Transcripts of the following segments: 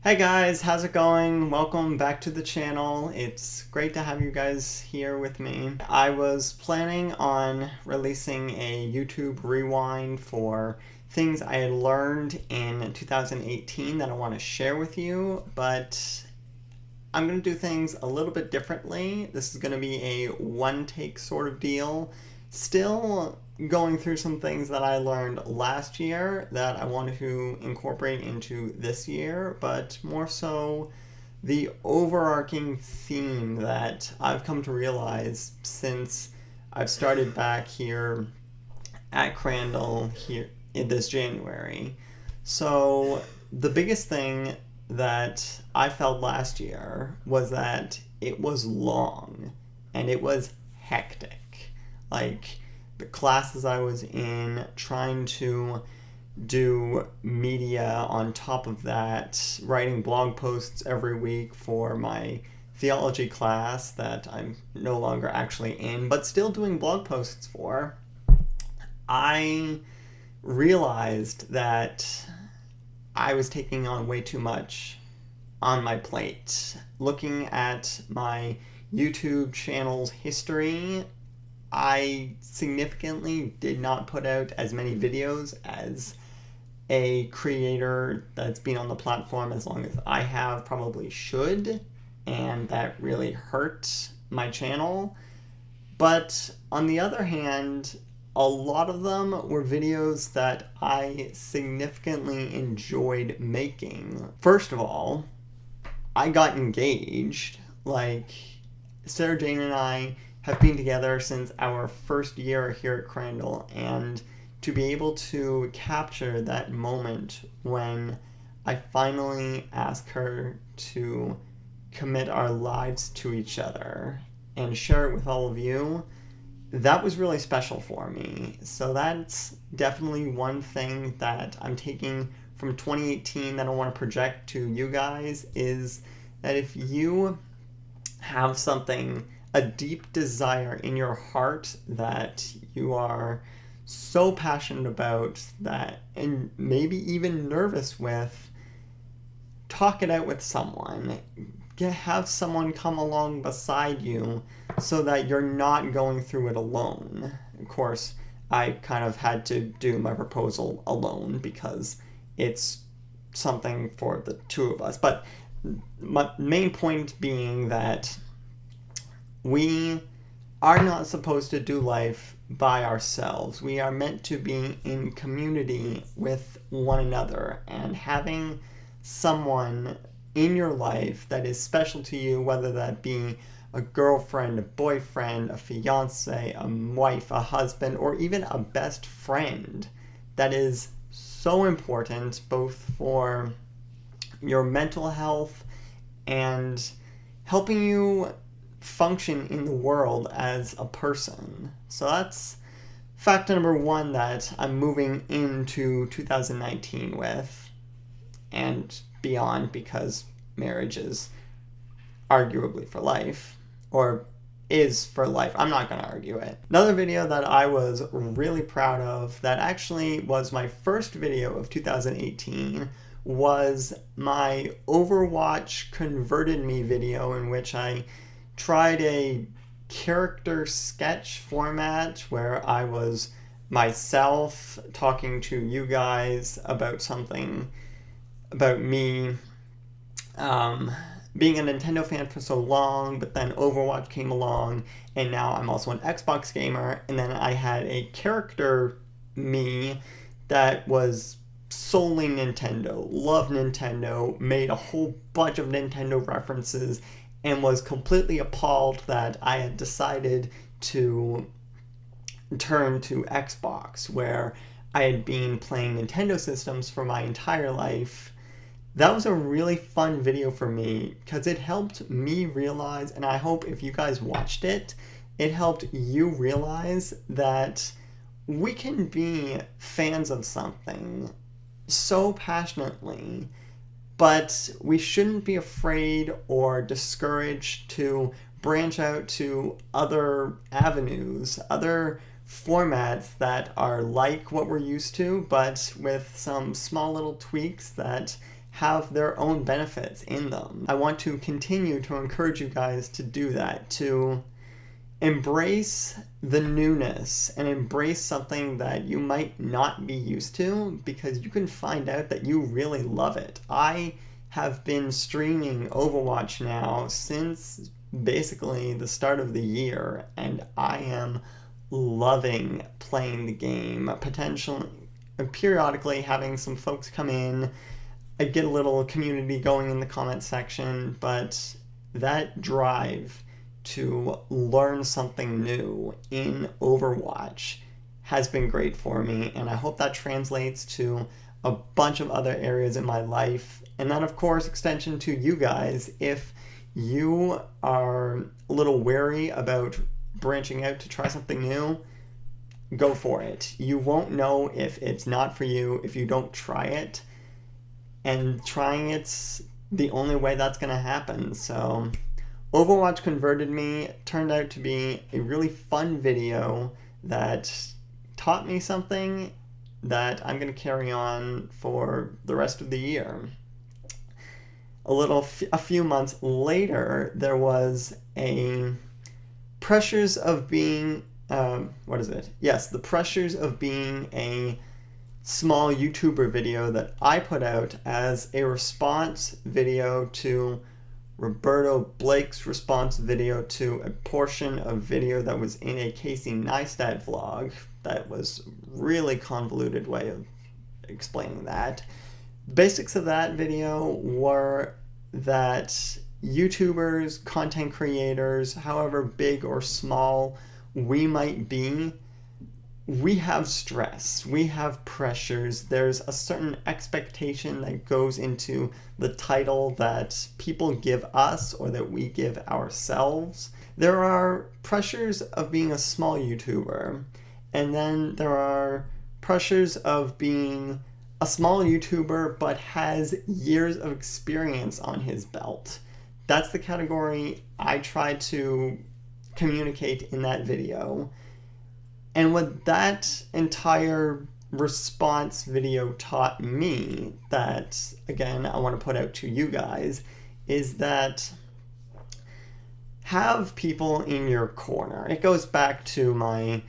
Hey guys, how's it going? Welcome back to the channel. It's great to have you guys here with me. I was planning on releasing a YouTube rewind for things I had learned in 2018 that I want to share with you, but I'm going to do things a little bit differently. This is going to be a one-take sort of deal. Still going through some things that I learned last year that I wanted to incorporate into this year, but more so the overarching theme that I've come to realize since I've started back here at Crandall here in this January. So the biggest thing that I felt last year was that it was long and it was hectic. Like the classes I was in, trying to do media on top of that, writing blog posts every week for my theology class that I'm no longer actually in, but still doing blog posts for. I realized that I was taking on way too much on my plate. Looking at my YouTube channel's history, I significantly did not put out as many videos as a creator that's been on the platform as long as I have probably should, and that really hurt my channel. But on the other hand, a lot of them were videos that I significantly enjoyed making. First of all, I got engaged. Like, Sarah Jane and I have been together since our first year here at Crandall, and to be able to capture that moment when I finally asked her to commit our lives to each other and share it with all of you, that was really special for me. So that's definitely one thing that I'm taking from 2018 that I want to project to you guys, is that if you have something, a deep desire in your heart that you are so passionate about that, and maybe even nervous with, talk it out with someone. Have someone come along beside you so that you're not going through it alone. Of course, I kind of had to do my proposal alone because it's something for the two of us. But my main point being that we are not supposed to do life by ourselves. We are meant to be in community with one another, and having someone in your life that is special to you, whether that be a girlfriend, a boyfriend, a fiance, a wife, a husband, or even a best friend, that is so important both for your mental health and helping you function in the world as a person. So that's factor number one that I'm moving into 2019 with and beyond, because marriage is arguably for life, or is for life. I'm not going to argue it. Another video that I was really proud of, that actually was my first video of 2018, was my Overwatch Converted Me video, in which I tried a character sketch format where I was myself talking to you guys about something about me being a Nintendo fan for so long, but then Overwatch came along, and now I'm also an Xbox gamer, and then I had a character me that was solely Nintendo, loved Nintendo, made a whole bunch of Nintendo references, and was completely appalled that I had decided to turn to Xbox, where I had been playing Nintendo systems for my entire life. That was a really fun video for me because it helped me realize, and I hope if you guys watched it, it helped you realize that we can be fans of something so passionately, but we shouldn't be afraid or discouraged to branch out to other avenues, other formats that are like what we're used to, but with some small little tweaks that have their own benefits in them. I want to continue to encourage you guys to do that, to embrace the newness and embrace something that you might not be used to, because you can find out that you really love it. I have been streaming Overwatch now since basically the start of the year, and I am loving playing the game. Periodically having some folks come in, I get a little community going in the comment section, but that drive to learn something new in Overwatch has been great for me, and I hope that translates to a bunch of other areas in my life. And then, of course, extension to you guys. If you are a little wary about branching out to try something new, go for it. You won't know if it's not for you if you don't try it, and trying it's the only way that's going to happen. So Overwatch converted me. It turned out to be a really fun video that taught me something that I'm going to carry on for the rest of the year. A few months later, there was a pressures of being, the pressures of being a small YouTuber video that I put out as a response video to Roberto Blake's response video to a portion of video that was in a Casey Neistat vlog. That was really convoluted way of explaining that. Basics of that video were that YouTubers, content creators, however big or small we might be, we have stress, we have pressures. There's a certain expectation that goes into the title that people give us or that we give ourselves. There are pressures of being a small YouTuber, and then there are pressures of being a small YouTuber but has years of experience on his belt. That's the category I tried to communicate in that video. And what that entire response video taught me, that, again, I want to put out to you guys, is that have people in your corner. It goes back to my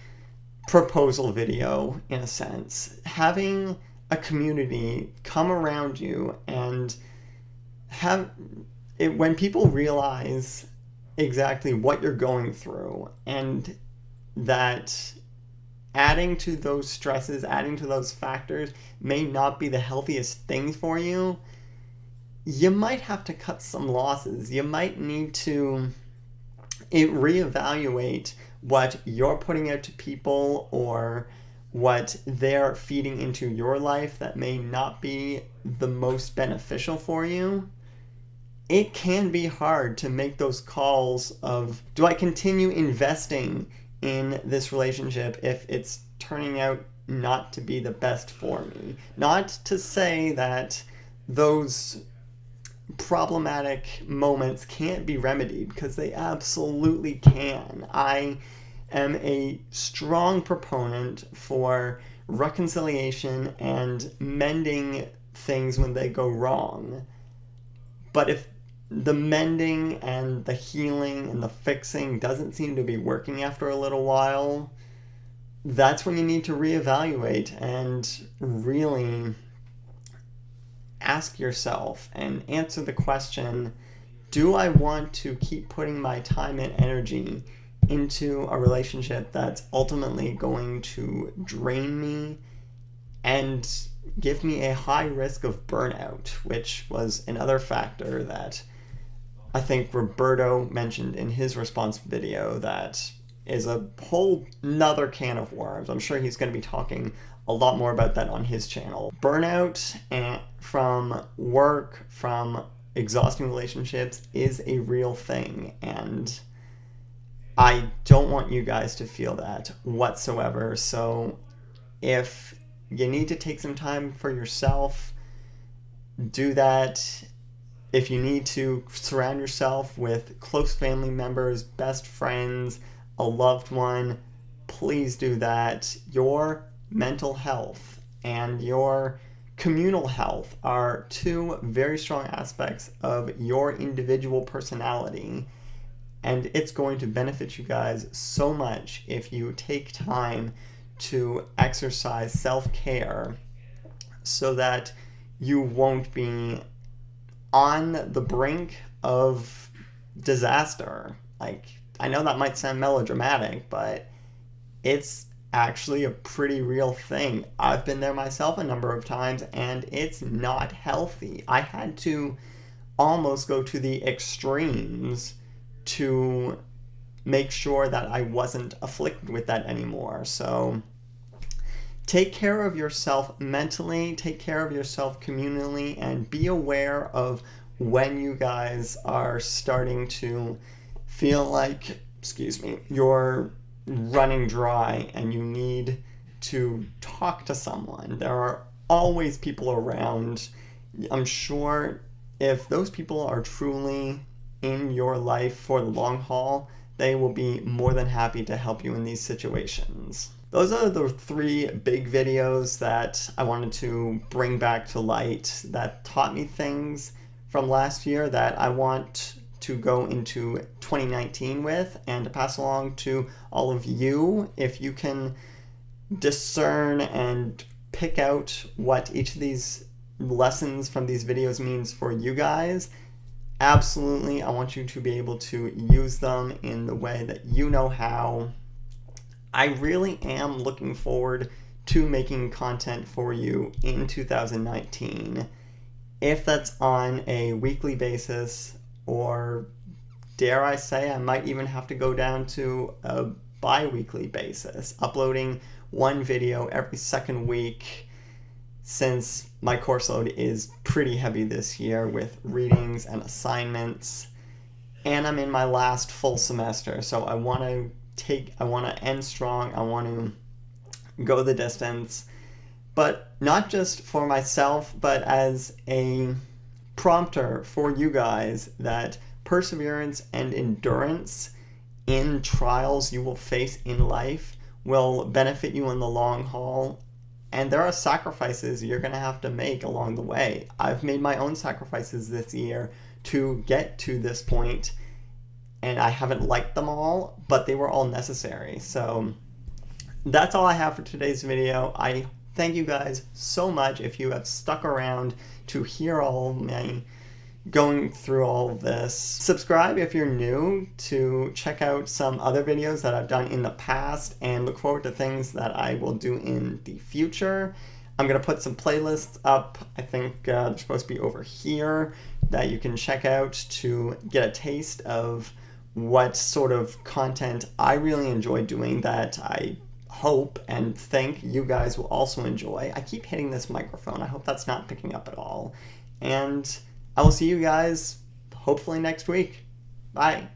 proposal video, in a sense. Having a community come around you and have it, when people realize exactly what you're going through, and that adding to those stresses, adding to those factors may not be the healthiest thing for you, you might have to cut some losses. You might need to reevaluate what you're putting out to people or what they're feeding into your life that may not be the most beneficial for you. It can be hard to make those calls of, do I continue investing in this relationship if it's turning out not to be the best for me? Not to say that those problematic moments can't be remedied, because they absolutely can. I am a strong proponent for reconciliation and mending things when they go wrong. But if the mending and the healing and the fixing doesn't seem to be working after a little while, that's when you need to reevaluate and really ask yourself and answer the question, do I want to keep putting my time and energy into a relationship that's ultimately going to drain me and give me a high risk of burnout, which was another factor that I think Roberto mentioned in his response video that is a whole nother can of worms. I'm sure he's going to be talking a lot more about that on his channel. Burnout from work, from exhausting relationships, is a real thing, and I don't want you guys to feel that whatsoever. So if you need to take some time for yourself, do that. If you need to surround yourself with close family members, best friends, a loved one, please do that. Your mental health and your communal health are two very strong aspects of your individual personality, and it's going to benefit you guys so much if you take time to exercise self-care so that you won't be on the brink of disaster. Like, I know that might sound melodramatic, but it's actually a pretty real thing. I've been there myself a number of times, and it's not healthy. I had to almost go to the extremes to make sure that I wasn't afflicted with that anymore. So take care of yourself mentally, take care of yourself communally, and be aware of when you guys are starting to feel like, you're running dry and you need to talk to someone. There are always people around. I'm sure if those people are truly in your life for the long haul, they will be more than happy to help you in these situations. Those are the 3 big videos that I wanted to bring back to light that taught me things from last year that I want to go into 2019 with and to pass along to all of you. If you can discern and pick out what each of these lessons from these videos means for you guys, absolutely, I want you to be able to use them in the way that you know how. I really am looking forward to making content for you in 2019. If that's on a weekly basis, or dare I say, I might even have to go down to a bi-weekly basis, uploading 1 video every 2nd week, since my course load is pretty heavy this year with readings and assignments, and I'm in my last full semester, so I want to end strong, I want to go the distance, but not just for myself, but as a prompter for you guys that perseverance and endurance in trials you will face in life will benefit you in the long haul. And there are sacrifices you're going to have to make along the way. I've made my own sacrifices this year to get to this point, and I haven't liked them all, but they were all necessary. So that's all I have for today's video. I thank you guys so much if you have stuck around to hear all of me going through all of this. Subscribe if you're new to check out some other videos that I've done in the past, and look forward to things that I will do in the future. I'm going to put some playlists up. I think they're supposed to be over here that you can check out to get a taste of what sort of content I really enjoy doing that I hope and think you guys will also enjoy. I keep hitting this microphone. I hope that's not picking up at all. And I will see you guys hopefully next week. Bye.